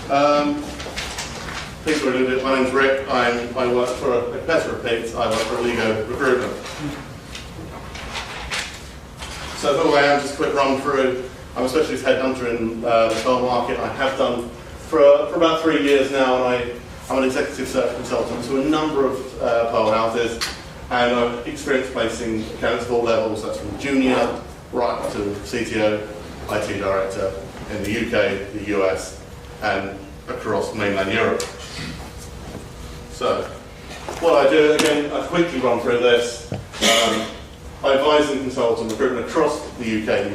Pete's already alluded. My name's Rick. I work for a competitor of Pete's. I work for Eligo Recruitment. So who I am, just a quick run through. I'm a specialist headhunter in the Perl market. I have done for about 3 years now, and I'm an executive search consultant to a number of Perl houses, and I've experienced placing accountants of all levels. That's from junior right up to CTO, IT director in the UK, the US, and across mainland Europe. So, what I do, again, I quickly run through this. I advise and consult on recruitment across the UK,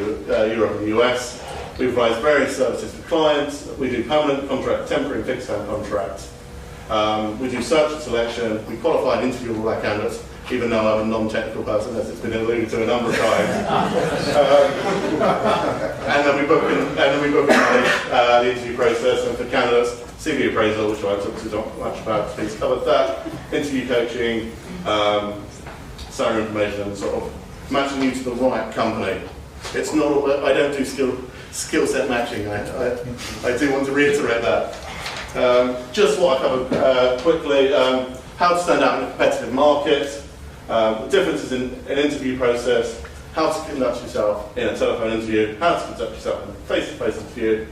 Europe and the US. We provide various services for clients. We do permanent contract, temporary, fixed-term contracts. We do search and selection. We qualify and interview all our candidates, even though I'm a non-technical person, as it's been alluded to a number of times. And then we book and the interview process, and for candidates, CV appraisal, which I talked to not much about, Pete's covered that, interview coaching, salary information, and sort of matching you to the right company. It's not, I don't do skill set matching. I do want to reiterate that. Just what I covered quickly, how to stand out in a competitive market, the differences in an interview process, how to conduct yourself in a telephone interview, how to conduct yourself in a face-to-face interview,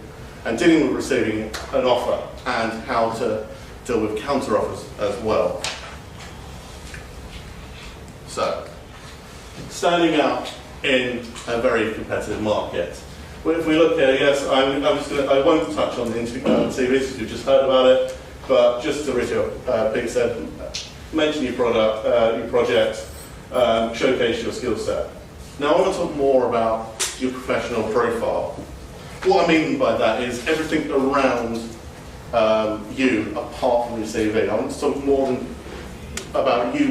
and dealing with receiving an offer, and how to deal with counter-offers as well. So, standing out in a very competitive market. If we look here, yes, I won't touch on the interview CVs because you've just heard about it, but just to reiterate what Pete said, mention your product, your project, showcase your skill set. Now I want to talk more about your professional profile. What I mean by that is everything around you apart from your CV. I want to talk more about you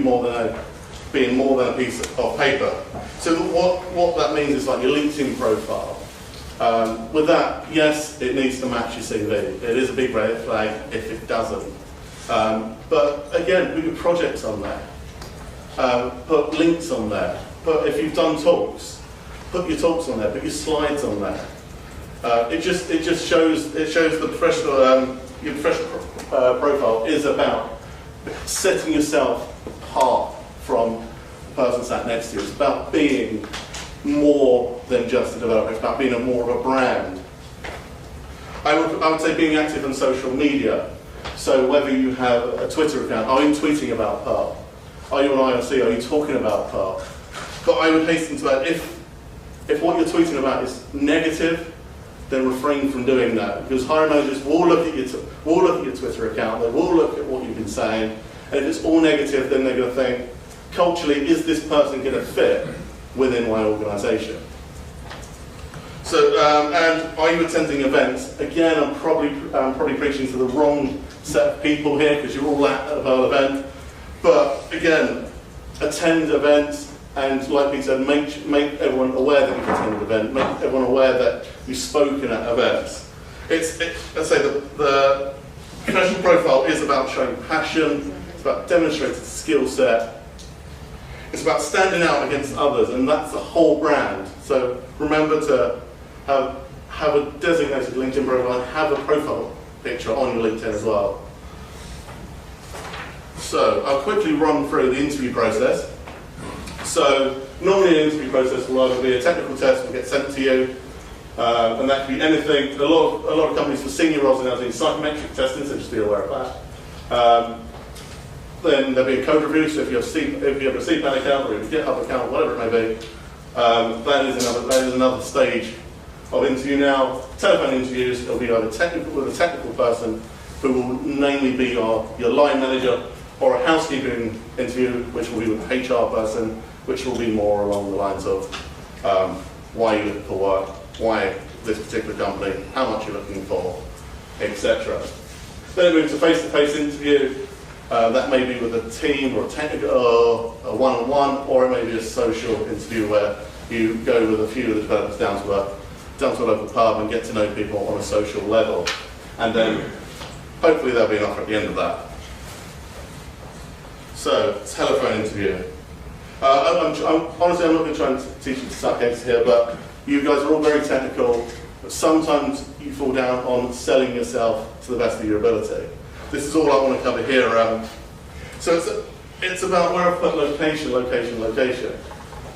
being more than a piece of paper. So what that means is like your LinkedIn profile. With that, yes, it needs to match your CV. It is a big red flag if it doesn't. But again, put your projects on there. Put links on there. If you've done talks, put your talks on there. Put your slides on there. It just shows the professional your professional profile is about setting yourself apart from the person sat next to you. It's about being more than just a developer. It's about being more of a brand. I would say being active on social media. So whether you have a Twitter account, are you tweeting about Perl? Are you on IRC? Are you talking about Perl? But I would hasten to add, if what you're tweeting about is negative, then refrain from doing that, because hiring managers will look at your Twitter account, they will look at what you've been saying, and if it's all negative, then they're going to think, culturally, is this person going to fit within my organisation? So, and are you attending events? Again, I'm probably preaching to the wrong set of people here, because you're all at a Perl event. But again, attend events, and like we said, make everyone aware that you've attended an event, make everyone aware that you've spoken at events. Let's say the professional profile is about showing passion, it's about demonstrating skill set, it's about standing out against others, and that's the whole brand. So remember to have a designated LinkedIn profile and have a profile picture on your LinkedIn as well. So I'll quickly run through the interview process. So normally an interview process will either be a technical test will get sent to you, and that can be anything. A lot of companies for senior roles are now doing psychometric testing, so just be aware of that. Then there'll be a code review, so if you have a CPAN account or a GitHub account, whatever it may be, that is another stage of interview. Now, telephone interviews, it'll be either technical with a technical person who will namely be your line manager, or a housekeeping interview, which will be with an HR person, which will be more along the lines of why you're looking for work, why this particular company, how much you're looking for, etc. Then it moves to face-to-face interview. That may be with a team or a technical or a one-on-one, or it may be a social interview where you go with a few of the developers down to a local pub and get to know people on a social level. And then hopefully there'll be an offer at the end of that. So, telephone interview. Honestly, I'm not going to try and teach you to suck eggs here, but you guys are all very technical. but sometimes you fall down on selling yourself to the best of your ability. This is all I want to cover here. So it's about where I put location, location, location.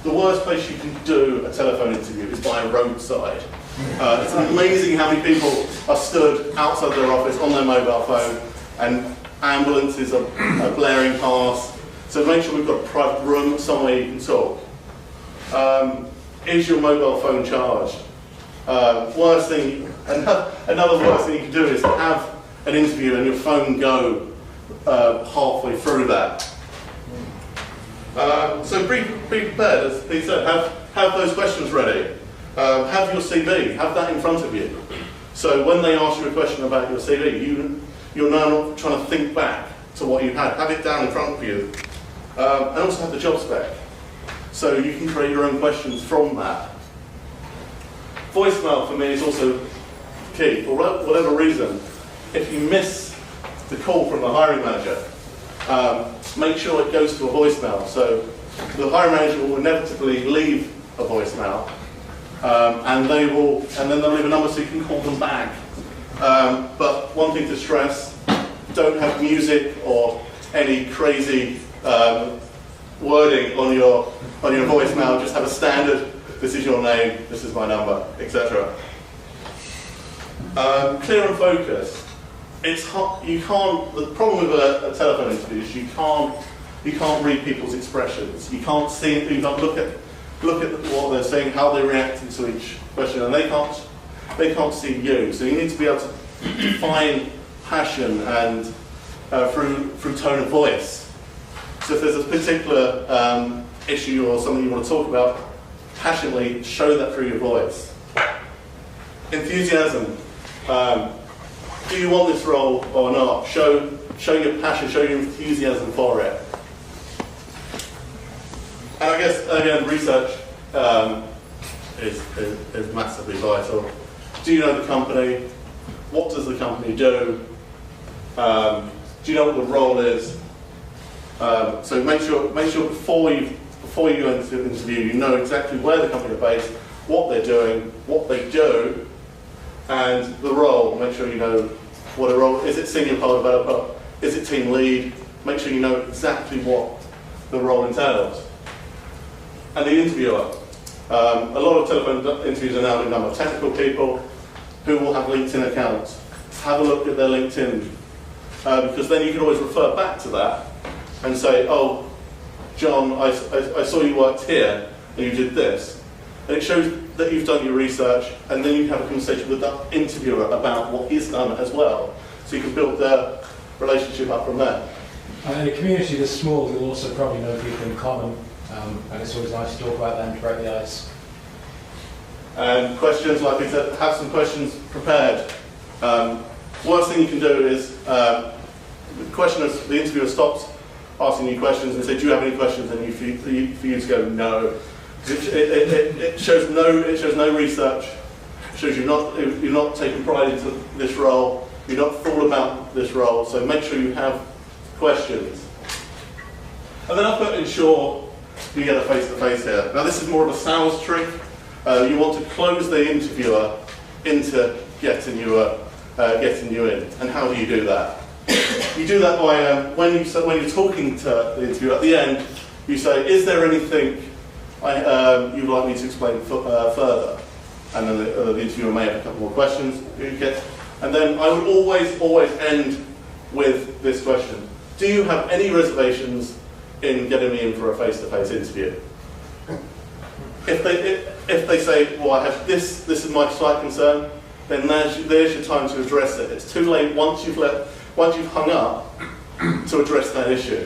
The worst place you can do a telephone interview is by a roadside. It's amazing how many people are stood outside their office on their mobile phone and ambulances are blaring past. So make sure we've got a private room, somewhere you can talk. Is your mobile phone charged? Another worst thing you can do is have an interview and your phone go halfway through that. So be prepared, as Pete said, have those questions ready. Have your CV, have that in front of you. So when they ask you a question about your CV, you're now not trying to think back to what you had. Have it down in front of you. And also have the job spec. So you can create your own questions from that. Voicemail for me is also key. For whatever reason, if you miss the call from the hiring manager, make sure it goes to a voicemail. So the hiring manager will inevitably leave a voicemail, and then they'll leave a number so you can call them back. But one thing to stress: don't have music or any crazy wording on your voicemail. Just have a standard. This is your name. This is my number, etc. Clear and focused. It's hard, you can't. The problem with a telephone interview is you can't read people's expressions. You can't see. You can't look at what they're saying, how they're reacting to each question, and they can't see you. So you need to be able to define passion and through tone of voice. So if there's a particular issue or something you want to talk about, passionately show that through your voice. Enthusiasm. Do you want this role or not? Show your passion, show your enthusiasm for it. And I guess, again, research is massively vital. Do you know the company? What does the company do? Do you know what the role is? So make sure before you go into the interview, you know exactly where the company are based, what they're doing, what they do, and the role. Make sure you know what a role is. It senior Perl Developer? Is it team lead? Make sure you know exactly what the role entails. And the interviewer. A lot of telephone interviews are now being done by technical people who will have LinkedIn accounts. Have a look at their LinkedIn, because then you can always refer back to that and say, oh, John, I saw you worked here and you did this. And it shows that you've done your research, and then you can have a conversation with that interviewer about what he's done as well. So you can build their relationship up from there. And in a community this small, you'll also probably know people in common, and it's always nice to talk about them to break the ice. And questions, like we said, have some questions prepared. Worst thing you can do is the interviewer stops asking you questions and say, do you have any questions? And for you to go, no. It shows no research. It shows you're not taking pride into this role. You're not thought about this role. So make sure you have questions. And then I put ensure you get a face-to-face here. Now this is more of a sales trick. You want to close the interviewer into getting you in. And how do you do that? You do that by when you're talking to the interviewer at the end, you say, "Is there anything you'd like me to explain further?" And then the interviewer may have a couple more questions. And then I would always end with this question: do you have any reservations in getting me in for a face-to-face interview? If they say, well, I have this is my slight concern, then there's your time to address it. It's too late once you've hung up to address that issue.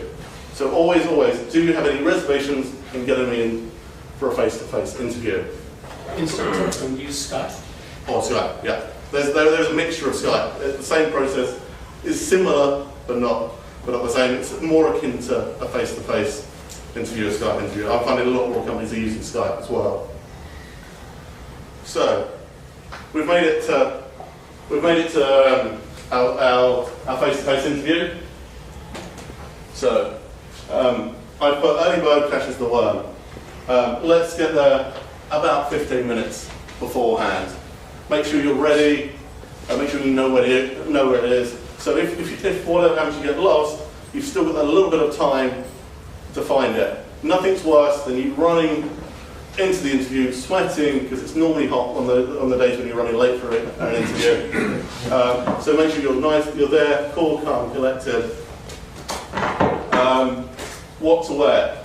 So always, do you have any reservations in getting me in for a face-to-face interview? Instantly use Skype? Or Skype, yeah. There's a mixture of Skype. The same process is similar, but not the same. It's more akin to a face-to-face interview, a Skype interview. I'm finding a lot more companies are using Skype as well. So we've made it to our face-to-face interview. So I put early bird catches the worm. Let's get there about 15 minutes beforehand. Make sure you're ready, make sure you know where it is. So if for whatever happens you get lost, you've still got a little bit of time to find it. Nothing's worse than you running into the interview, sweating, because it's normally hot on the days when you're running late for an interview. So make sure you're nice, you're there, cool, calm, collected. What to wear?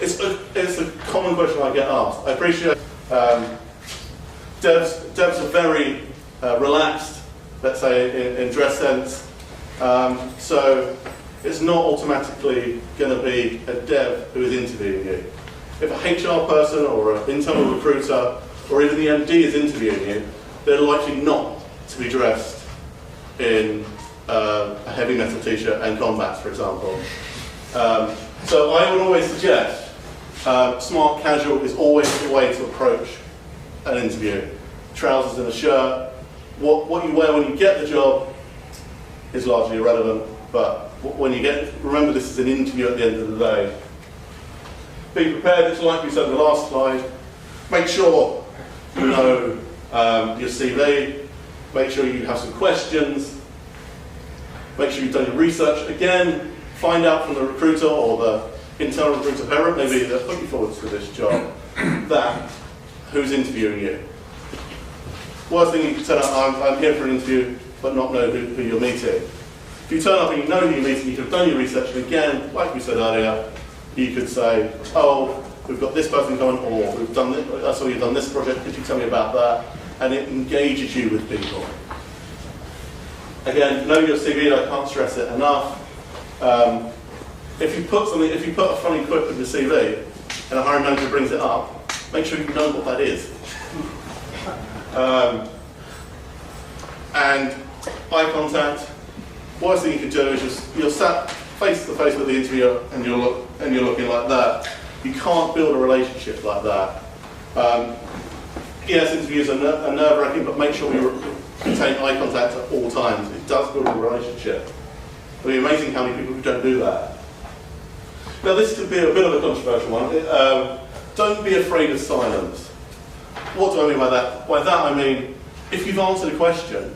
It's a common question I get asked. I appreciate devs are very relaxed, let's say, in dress sense. So it's not automatically going to be a dev who is interviewing you. If a HR person or an internal recruiter or even the MD is interviewing you, they're likely not to be dressed in a heavy metal t-shirt and combats, for example. So I would always suggest smart casual is always the way to approach an interview. Trousers and a shirt. What you wear when you get the job is largely irrelevant, but when you remember this is an interview at the end of the day. Be prepared, it's like we said in the last slide. Make sure you know your CV, make sure you have some questions, make sure you've done your research. Again, find out from the recruiter or the internal recruiter parent, maybe they're putting forward to this job, that who's interviewing you. Worst thing you can turn up, I'm here for an interview, but not know who you're meeting. If you turn up and you know who you're meeting, you could have done your research, and again, like we said earlier, you could say, oh, we've got this person coming, or we've done this, I saw you've done this project, could you tell me about that? And it engages you with people. Again, know your CV, I can't stress it enough. If you put a funny quip in your CV, and a hiring manager brings it up, make sure you know what that is. And eye contact. Worst thing you can do is you're sat face to face with the interviewer and you're looking like that. You can't build a relationship like that. Yes, interviews are nerve-wracking, but make sure you maintain eye contact at all times. It does build a relationship. It'll be amazing how many people who don't do that. Now this could be a bit of a controversial one. Don't be afraid of silence. What do I mean by that? By that I mean, if you've answered a question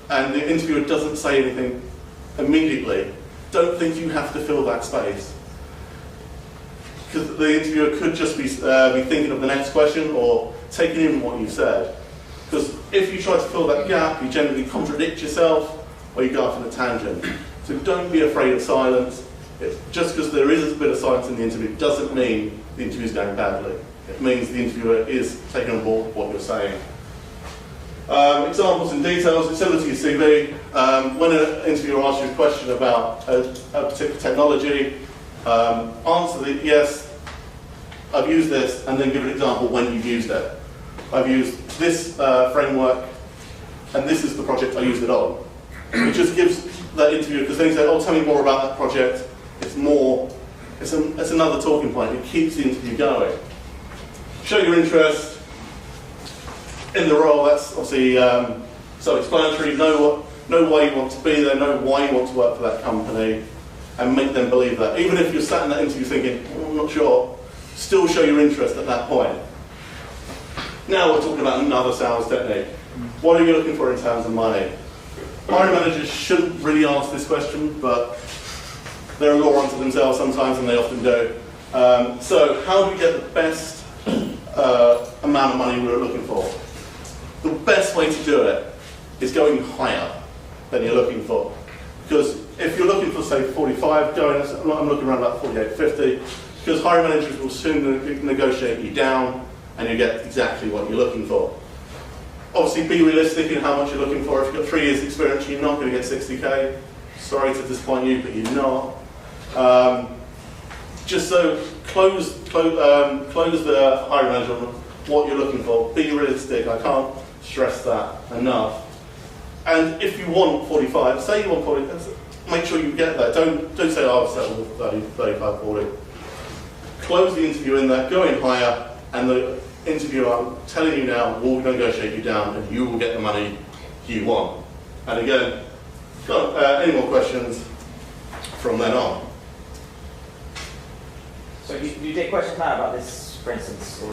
and the interviewer doesn't say anything immediately, don't think you have to fill that space. Because the interviewer could just be thinking of the next question or taking in what you said. Because if you try to fill that gap, you generally contradict yourself or you go off on a tangent. So don't be afraid of silence. Just because there is a bit of silence in the interview doesn't mean the interview is going badly. It means the interviewer is taking on board what you're saying. Examples and details, similar to your CV. When an interviewer asks you a question about a particular technology, answer the yes, I've used this, and then give an example when you've used it. I've used this framework, and this is the project I used it on. It just gives that interviewer, because then you say, oh, tell me more about that project. It's another talking point. It keeps the interview going. Show your interest in the role. That's obviously self-explanatory. Know why you want to be there. Know why you want to work for that company, and make them believe that. Even if you're sat in that interview thinking, oh, I'm not sure, still show your interest at that point. Now we're talking about another sales technique. What are you looking for in terms of money? Hiring managers shouldn't really ask this question, but they're a law unto themselves sometimes, and they often do. So how do we get the best amount of money we're looking for? The best way to do it is going higher than you're looking for. Because if you're looking for, say, 45, I'm looking around about 48, 50, because hiring managers will soon negotiate you down, and you get exactly what you're looking for. Obviously, be realistic in how much you're looking for. If you've got 3 years experience, you're not going to get 60k. Sorry to disappoint you, but you're not. Just so close the hiring manager on what you're looking for. Be realistic. I can't stress that enough. And if you want 45, say you want 40, make sure you get that. Don't say, oh, I'll settle with 30, 35, 40. Close the interview in there, go in higher, and the interviewer, I'm telling you now, will negotiate you down, and you will get the money you want. And again, any more questions from then on? So you take questions now about this for instance? Or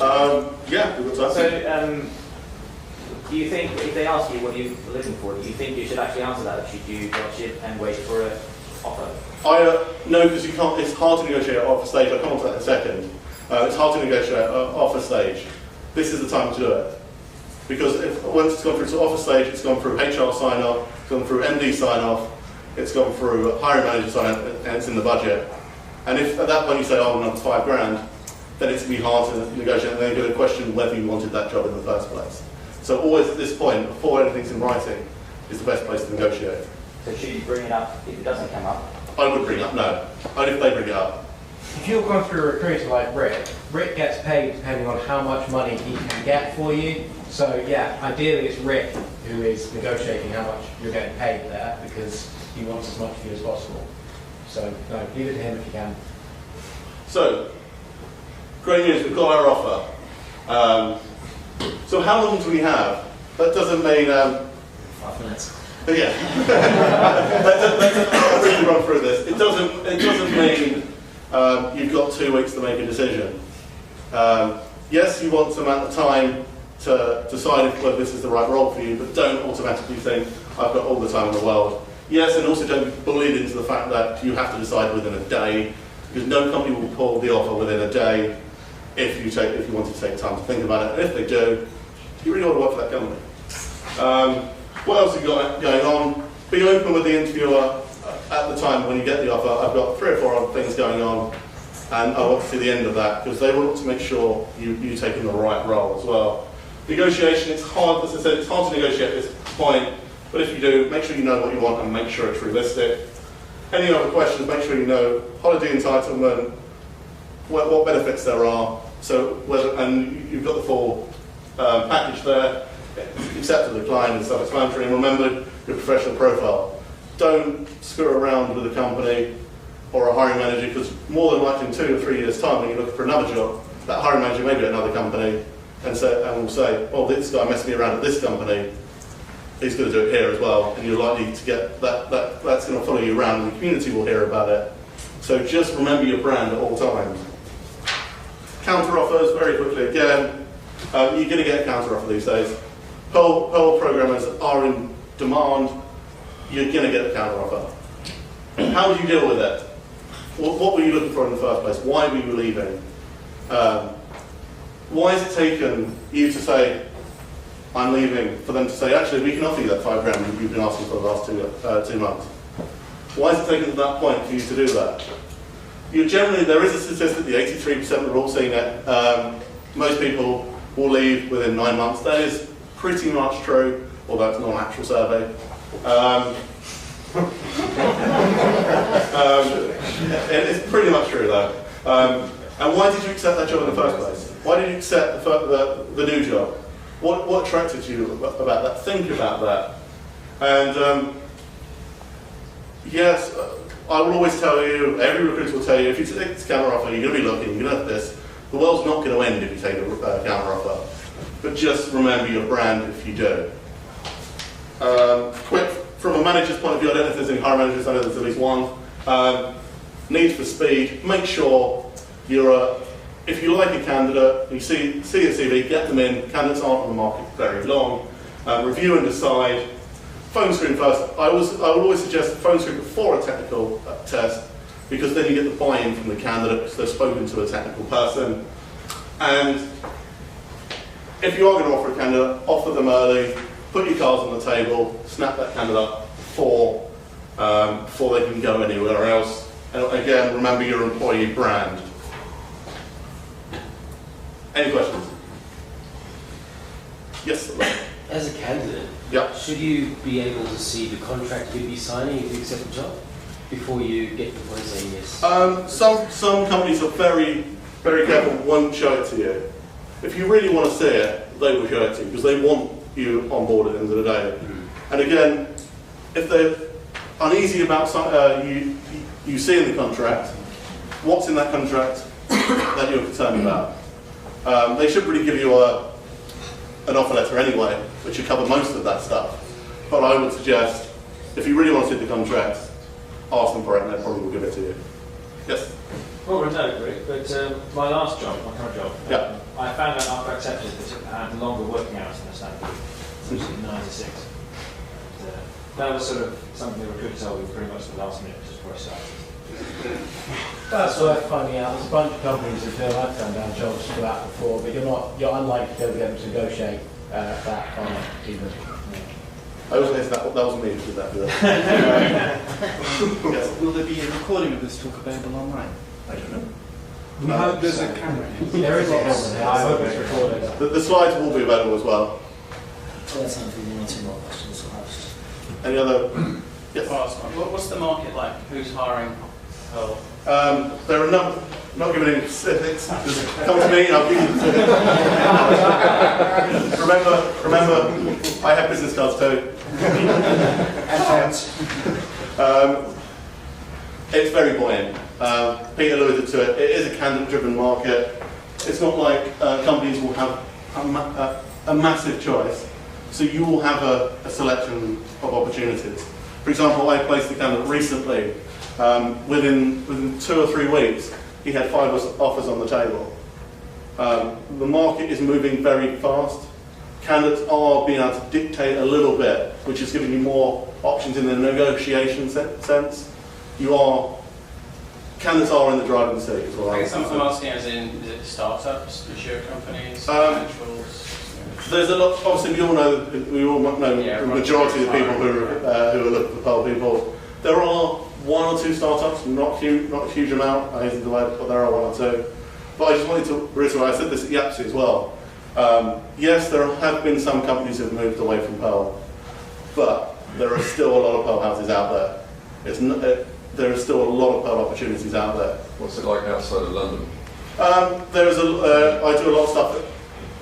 Yeah, we've got time. so, do you think, if they ask you what you're looking for, do you think you should actually answer that, or should you drop ship and wait for an offer? No, because you can't. It's hard to negotiate at offer stage. I'll come on to that in a second. It's hard to negotiate at offer stage. This is the time to do it. Because once it's gone through to offer stage, it's gone through HR sign-off, it's gone through MD sign-off, it's gone through hiring manager sign-off, and it's in the budget. And if at that point you say, oh, another £5,000, then it's going to be hard to negotiate, and then you're going to question whether you wanted that job in the first place. So always at this point, before anything's in writing, is the best place to negotiate. So should you bring it up if it doesn't come up? I would bring it up, no. Only if they bring it up. If you're going through a recruiter like Rick gets paid depending on how much money he can get for you. So yeah, ideally it's Rick who is negotiating how much you're getting paid there because he wants as much for you as possible. So no, leave it to him if you can. So, great news, we've got our offer. So how long do we have? That doesn't mean... 5 minutes. Yeah. Let's really run through this. It doesn't mean you've got 2 weeks to make a decision. Yes, you want some amount of time to decide whether this is the right role for you, but don't automatically think, I've got all the time in the world. Yes, and also don't be bullied into the fact that you have to decide within a day, because no company will pull the offer within a day if you want to take time to think about it. And if they do, you really want to work for that company. What else have you got going on? Be open with the interviewer at the time when you get the offer. I've got 3 or 4 other things going on, and I want to see the end of that because they want to make sure you take in the right role as well. Negotiation, it's hard, as I said, it's hard to negotiate at this point, but if you do, make sure you know what you want and make sure it's realistic. Any other questions, make sure you know holiday entitlement, what benefits there are, and you've got the full package there. Accepted the client and self-explanatory, and remember your professional profile. Don't screw around with a company or a hiring manager, because more than likely in 2 or 3 years' time when you're looking for another job, that hiring manager may be at another company and will say, well, this guy messed me around at this company, he's going to do it here as well, and you're likely to get that's going to follow you around, and the community will hear about it. So just remember your brand at all times. Counter offers, very quickly again, you're going to get a counter offer these days. Perl programmers are in demand, you're going to get a counter offer. How would you deal with it? What were you looking for in the first place? Why were you leaving? Why has it taken you to say, I'm leaving, for them to say, actually, we can offer you that £5,000 you've been asking for the last 2 months? Why has it taken to that point for you to do that? Generally, there is a statistic, the 83% we're all seeing it, most people will leave within 9 months. That is pretty much true, although it's not an actual survey. It's pretty much true though. And why did you accept that job in the first place? Why did you accept the new job? What attracted you about that? Think about that. And yes, I will always tell you, every recruiter will tell you, if you take this counter offer, you're going to be looking, you're going to have this. The world's not going to end if you take a counter offer. But just remember your brand if you do. Quick, from a manager's point of view, I don't know if there's any hiring managers, I know there's at least one. Need for speed, make sure if you like a candidate, you see a CV, get them in. Candidates aren't on the market very long. Review and decide. Phone screen first. I would always suggest a phone screen before a technical test, because then you get the buy-in from the candidate because they've spoken to a technical person. And if you are going to offer a candidate, offer them early, put your cards on the table, snap that candidate up before they can go anywhere else. And again, remember your employee brand. Any questions? Yes? As a candidate, Yeah. should you be able to see the contract you'd be signing if you accept the job before you get to the point of saying yes? Some companies are very, very careful, won't show it to you. If you really want to see it, they will show it to you because they want you on board at the end of the day. And again, if they're uneasy about you seeing the contract, what's in that contract that you're concerned about? They should really give you an offer letter anyway, which should cover most of that stuff. But I would suggest, if you really want to see the contract, ask them for it and they probably will give it to you. Yes? Well, no, Rick, but my last job, my current job, Yeah. I found out after I accepted that I had longer working hours than I standard, essentially 9 to 6. That was sort of something the recruiter told me pretty much the last minute just before I started. That's worth finding out. There's a bunch of companies that feel I've turned down jobs for that before, but you're unlikely to be able to get them to negotiate that on even. I was going to say that wasn't me who did that. Yes. Will there be a recording of this talk available online? I don't know. We hope there's a camera. There is a camera there. I hope it's recorded. The slides will be available as well. So that's something one or two more questions to ask. Any other? Yes. What's the market like? Who's hiring Perl? There are not giving any specifics. Just come to me and I'll give you the specifics. remember, I have business cards too. It's very buoyant. Peter alluded to it. It is a candidate-driven market. It's not like companies will have a massive choice. So you will have a selection of opportunities. For example, I placed a candidate recently. Within 2 or 3 weeks, he had 5 offers on the table. The market is moving very fast. Candidates are being able to dictate a little bit, which is giving you more options in the negotiation sense. Candidates are in the driving seat as well. I guess I'm asking as in, is it startups, mature companies, financials? There's a lot. Obviously, we all know the majority of the people who are looking for Perl people. There are 1 or 2 startups, not a huge amount. I hate the word, but there are 1 or 2. But I just wanted to reiterate. I said this at YAPSI as well. Yes, there have been some companies who have moved away from Perl, but there are still a lot of Perl houses out there. There are still a lot of Perl opportunities out there. What's it like outside of London? I do a lot of stuff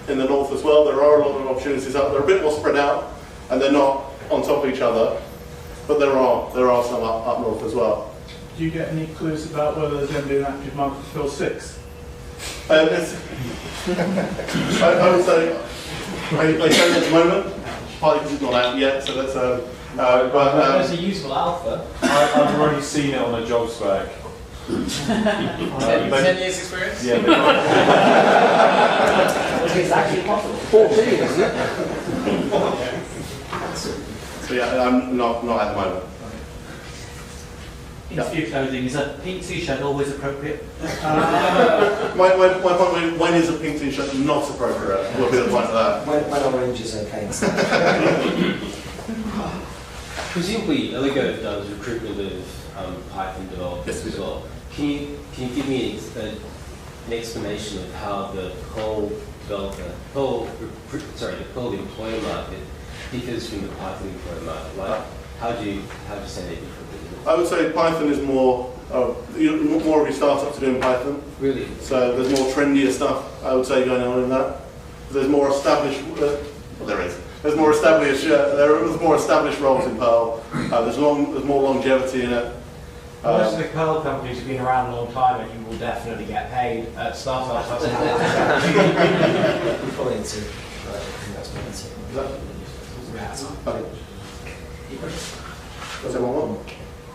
in the north as well. There are a lot of opportunities out there. They're a bit more spread out, and they're not on top of each other. But there are some up north as well. Do you get any clues about whether there's going to be an active market for Perl 6? I would say I don't at the moment. Partly because it's not out yet, so that's There's a useful alpha. I've already seen it on a job spec. 10 years experience? Yeah. It's actually possible. 14, isn't it? so yeah, I'm not at the moment. Interview clothing, is a pink t-shirt always appropriate? My point, when is a pink t-shirt not appropriate? Will be the point of that. When orange is okay. Presumably, Eligo does recruitment of Python developers as well. Can you give me an explanation of how the Perl employer market differs from the Python employer market? Like, how do you say that differently? I would say Python is more of your startups are doing Python. Really? So there's more trendier stuff, I would say, going on in that. There's more established. There's more established roles in Perl. There's more longevity in it. Most of the Perl companies have been around a long time, and you will definitely get paid at startups. Probably into investment. That's everyone.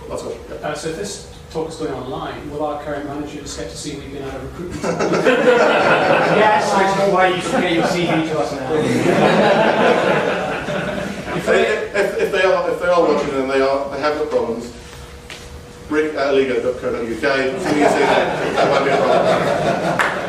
That's all. Yeah. So if this talk is going online, will our current manager just get to see we've been out of recruitment? Yes, which is why you should get your CV to us now. If they are watching and they have got problems, rick@eligo.co.uk. That might be a problem.